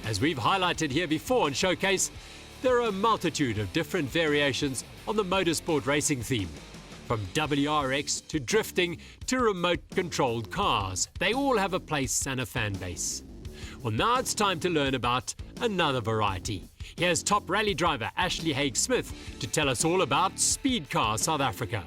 As we've highlighted here before on Showcase, there are a multitude of different variations on the motorsport racing theme. From WRX to drifting to remote-controlled cars, they all have a place and a fan base. Well, now it's time to learn about another variety. Here's top rally driver Ashley Haig-Smith to tell us all about Speedcar South Africa.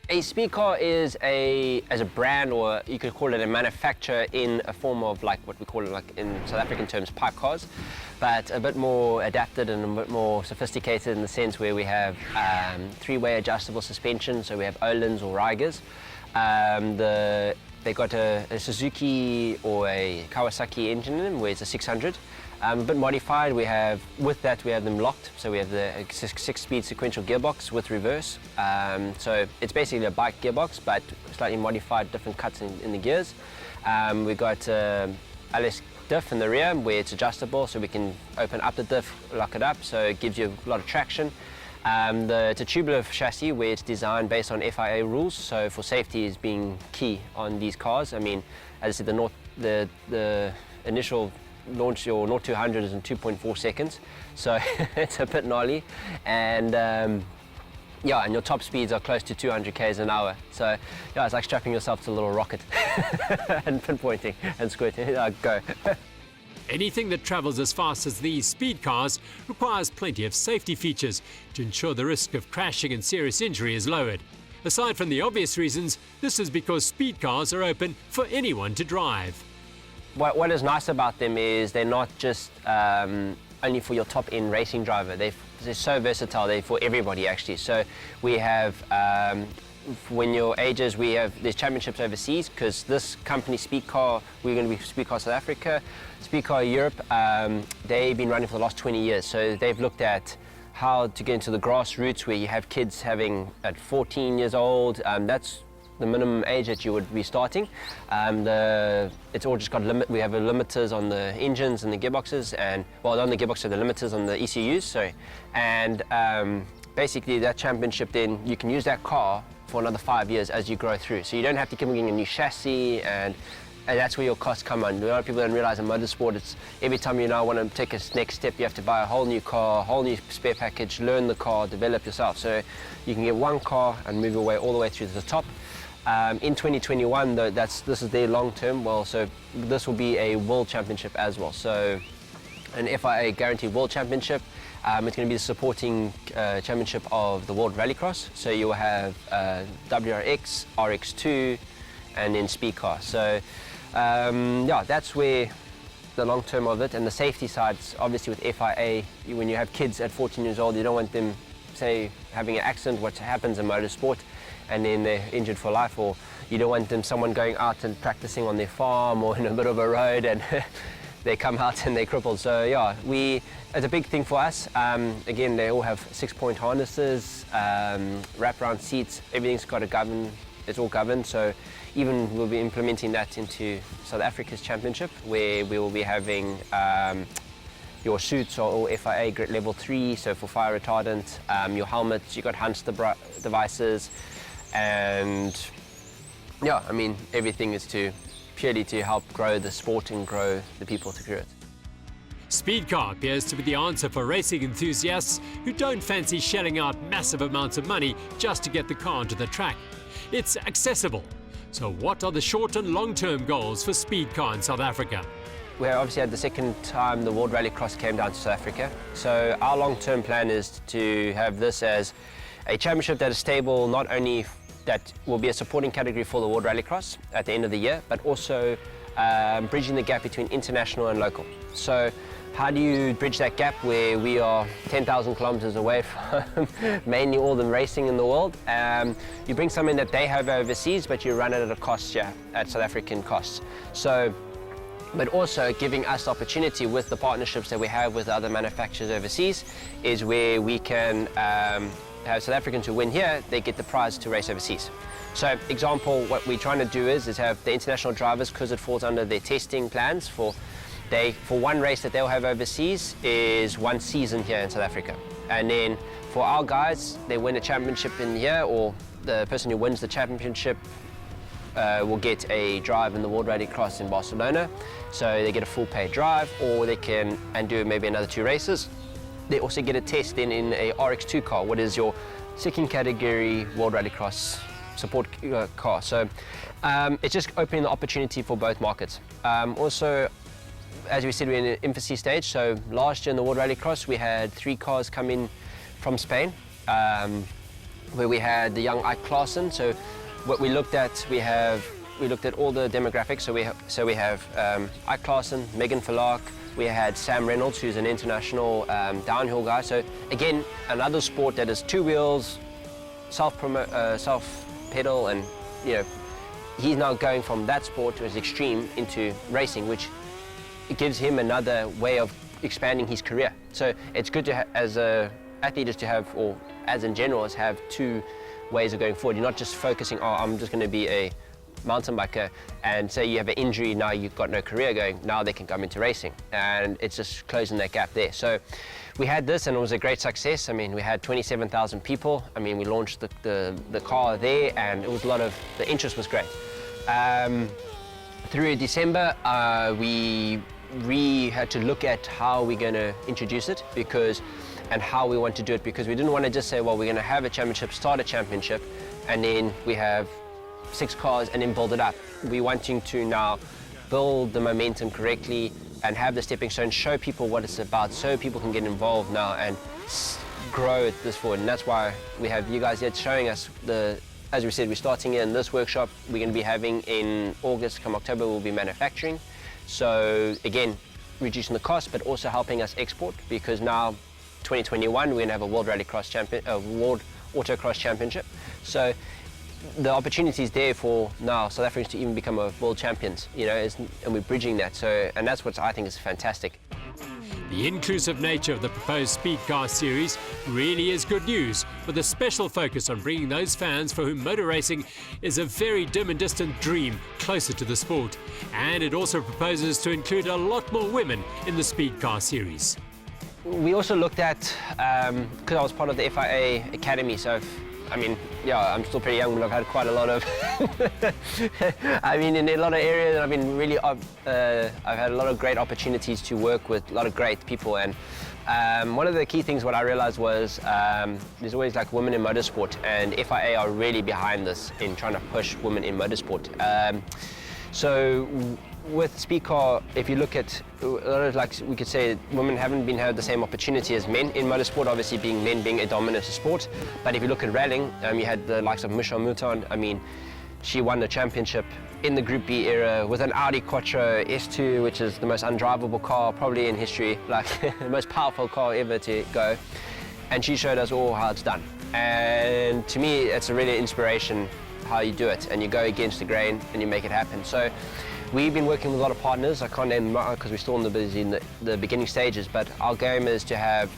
A Speedcar is as a brand, or you could call it a manufacturer in a form of like what we call it, like in South African terms, pipe cars, but a bit more adapted and a bit more sophisticated in the sense where we have three-way adjustable suspension, so we have Öhlins or Rigers. They got a Suzuki or a Kawasaki engine in them, where it's a 600. A bit modified. With that we have them locked, so we have the 6-speed sequential gearbox with reverse. So it's basically a bike gearbox, but slightly modified, different cuts in the gears. We've got LS diff in the rear, where it's adjustable, so we can open up the diff, lock it up, so it gives you a lot of traction. It's a tubular chassis where it's designed based on FIA rules, so for safety is being key on these cars. I mean, as I said, the initial launch, your 0-200 is in 2.4 seconds, so it's a bit gnarly, and yeah, and your top speeds are close to 200 k's an hour, so yeah, it's like strapping yourself to a little rocket and pinpointing and squirting. Go. Anything that travels as fast as these speed cars requires plenty of safety features to ensure the risk of crashing and serious injury is lowered. Aside from the obvious reasons, this is because speed cars are open for anyone to drive. What is nice about them is they're not just only for your top-end racing driver. They're so versatile. They're for everybody, actually. So we have, when your ages, there's championships overseas, because this company, Speedcar, we're going to be Speedcar South Africa, Speedcar Europe, they've been running for the last 20 years. So they've looked at how to get into the grassroots, where you have kids having at 14 years old. That's the minimum age that you would be starting. It's all just got we have limiters on the engines and the gearboxes, and well, on the gearboxes, the limiters on the ECUs. Sorry, and basically that championship, then you can use that car for another 5 years as you grow through. So you don't have to keep getting a new chassis, and that's where your costs come on. A lot of people don't realize in motorsport, it's every time you now want to take a next step, you have to buy a whole new car, whole new spare package, learn the car, develop yourself. So you can get one car and move your way all the way through to the top. In 2021, though, this is their long-term. Well, so this will be a world championship as well. So an FIA guaranteed world championship. It's going to be the supporting championship of the World Rallycross. So you'll have WRX, RX2, and then Speedcar. So yeah, that's where the long term of it. And the safety side, obviously with FIA, when you have kids at 14 years old, you don't want them, say, having an accident, what happens in motorsport, and then they're injured for life, or you don't want them, someone going out and practicing on their farm or in the middle of a road and they come out and they're crippled. So yeah, it's a big thing for us. Again, they all have 6-point harnesses, wraparound seats, everything's got a govern, it's all governed. So even we'll be implementing that into South Africa's championship, where we will be having your suits are all FIA grade level 3, so for fire retardant, your helmets, you got Hunts devices, and yeah, I mean, everything is purely to help grow the sport and grow the people through it. Speedcar appears to be the answer for racing enthusiasts who don't fancy shelling out massive amounts of money just to get the car onto the track. It's accessible. So what are the short and long-term goals for Speedcar in South Africa? We obviously had the second time the World Rallycross came down to South Africa. So our long-term plan is to have this as a championship that is stable, not only that will be a supporting category for the World Rallycross at the end of the year, but also bridging the gap between international and local. So how do you bridge that gap where we are 10,000 kilometers away from mainly all the racing in the world? You bring something that they have overseas, but you run it at a cost here, at South African costs. So, but also giving us the opportunity with the partnerships that we have with other manufacturers overseas is where we can have South Africans who win here, they get the prize to race overseas. So example, what we're trying to do is have the international drivers, because it falls under their testing plans for one race that they'll have overseas is one season here in South Africa. And then for our guys, they win a championship in here, or the person who wins the championship will get a drive in the World Rallycross in Barcelona. So they get a full paid drive, or they can do maybe another 2 races. They also get a test in a RX2 car, what is your second category World Rallycross support car. So it's just opening the opportunity for both markets. Also, as we said, we're in an infancy stage. So last year in the World Rallycross, we had 3 cars come in from Spain, where we had the young Ike Klaassen. So what we looked at, we looked at all the demographics. So we have Ike Klaassen, Megan Verlaak. We had Sam Reynolds, who's an international downhill guy. So again, another sport that is 2 wheels, self-pedal, and he's now going from that sport to his extreme into racing, which it gives him another way of expanding his career. So it's good to as a athlete is to have, or as in general, is have 2 ways of going forward. You're not just focusing, oh, I'm just going to be a mountain biker, and say you have an injury, now you've got no career going, now they can come into racing, and it's just closing that gap there. So we had this, and it was a great success. I mean, we had 27,000 people. I mean, we launched the car there, and it was the interest was great. Through December, we had to look at how we're going to introduce it, and how we want to do it, because we didn't want to just say, well, we're going to have a championship, start a championship, and then we have 6 cars and then build it up. We're wanting to now build the momentum correctly and have the stepping stone, show people what it's about, so people can get involved now and grow this forward. And that's why we have you guys here showing us as we said, we're starting in this workshop. We're going to be having in August, come October, we'll be manufacturing. So again, reducing the cost, but also helping us export, because now 2021 we're going to have a World World Autocross Championship. So the opportunity is there for now South Africans to even become world champions, and we're bridging that. So, and that's what I think is fantastic. The inclusive nature of the proposed Speedcar series really is good news, with a special focus on bringing those fans for whom motor racing is a very dim and distant dream closer to the sport. And it also proposes to include a lot more women in the Speedcar series. We also looked at, because I was part of the FIA Academy, so I mean, yeah, I'm still pretty young, but I've had quite a lot of, I mean, in a lot of areas, I've been really, I've had a lot of great opportunities to work with a lot of great people. And one of the key things what I realized was there's always like women in motorsport, and FIA are really behind this in trying to push women in motorsport. So with Speedcar, if you look at a lot of, like, we could say women haven't had the same opportunity as men in motorsport, obviously men being a dominant sport. But if you look at rallying, you had the likes of Michelle Mouton. I mean, she won the championship in the Group B era with an Audi Quattro S2, which is the most undrivable car probably in history, like the most powerful car ever to go. And she showed us all how it's done. And to me, it's a really inspiration how you do it, and you go against the grain and you make it happen. So we've been working with a lot of partners. I can't name them because we're still in the beginning stages, but our game is to have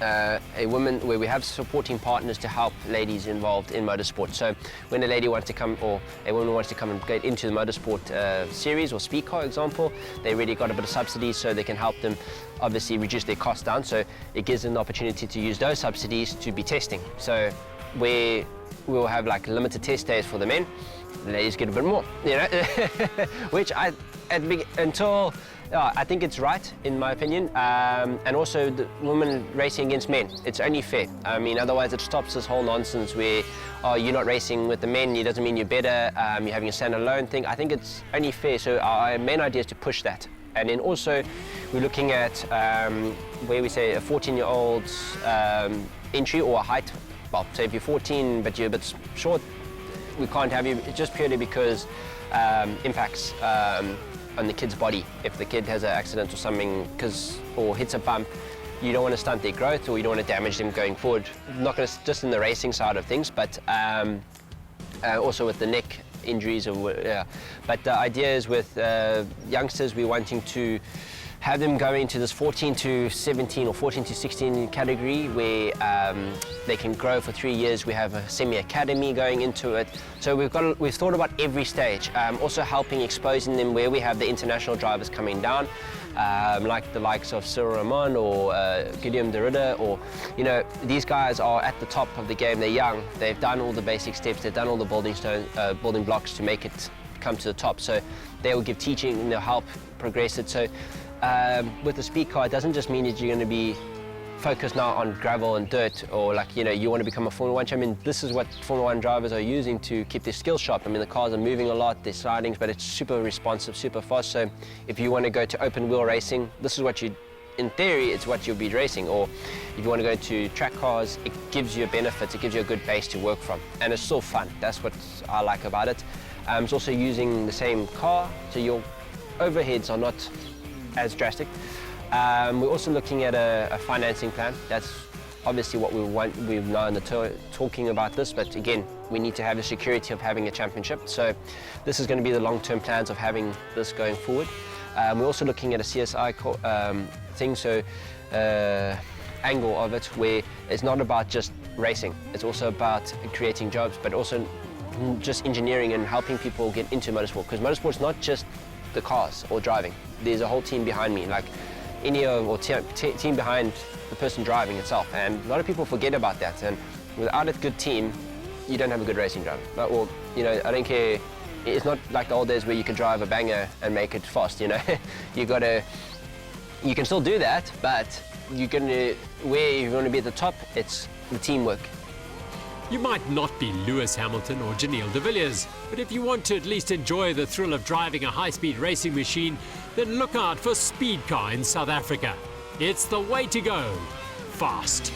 a woman where we have supporting partners to help ladies involved in motorsport. So when a lady wants to come, or a woman wants to come and get into the motorsport series or Speedcar example, they really got a bit of subsidies, so they can help them obviously reduce their costs down. So it gives them the opportunity to use those subsidies to be testing. So we'll have like limited test days for the men. The ladies get a bit more, which I think it's right, in my opinion. And also the women racing against men, it's only fair. I mean, otherwise it stops this whole nonsense where, oh, you're not racing with the men, it doesn't mean you're better, you're having a standalone thing. I think it's only fair. So our main idea is to push that. And then also we're looking at where we say a 14-year-old's entry or a height. Well, so if you're 14 but you're a bit short, we can't have you, just purely because impacts on the kid's body. If the kid has an accident or something, or hits a bump, you don't want to stunt their growth, or you don't want to damage them going forward. Not going to, just in the racing side of things, but also with the neck injuries. But the idea is with youngsters, we're wanting to have them go into this 14 to 17 or 14 to 16 category where they can grow for 3 years. We have a semi-academy going into it. So we've thought about every stage, also helping exposing them where we have the international drivers coming down, like the likes of Cyril Ramon or Guillaume de Ridder, or, you know, these guys are at the top of the game. They're young, they've done all the basic steps, they've done all the building blocks to make it come to the top. So they will give teaching and they'll help progress it. So with the speed car, it doesn't just mean that you're going to be focused now on gravel and dirt, or like, you know, you want to become a Formula 1 champion. This is what Formula 1 drivers are using to keep their skills sharp. I mean, the cars are moving a lot, they're slidings, but it's super responsive, super fast. So if you want to go to open wheel racing, this is what you, in theory, it's what you'll be racing. Or if you want to go to track cars, it gives you a benefit, it gives you a good base to work from. And it's still fun. That's what I like about it. It's also using the same car, so your overheads are not as drastic. We're also looking at a financing plan. That's obviously what we want. We're now talking about this, but again, we need to have the security of having a championship. So this is going to be the long-term plans of having this going forward. We're also looking at a CSI thing, so angle of it, where it's not about just racing. It's also about creating jobs, but also just engineering and helping people get into motorsport. Because motorsport's not just the cars or driving. There's a whole team behind me, like Enio, or team behind the person driving itself. And a lot of people forget about that. And without a good team, you don't have a good racing driver. Or, you know, I don't care. It's not like the old days where you could drive a banger and make it fast, you know. You can still do that, but where you want to be at the top, it's the teamwork. You might not be Lewis Hamilton or Janelle de Villiers, but if you want to at least enjoy the thrill of driving a high-speed racing machine, then look out for Speedcar in South Africa. It's the way to go. Fast.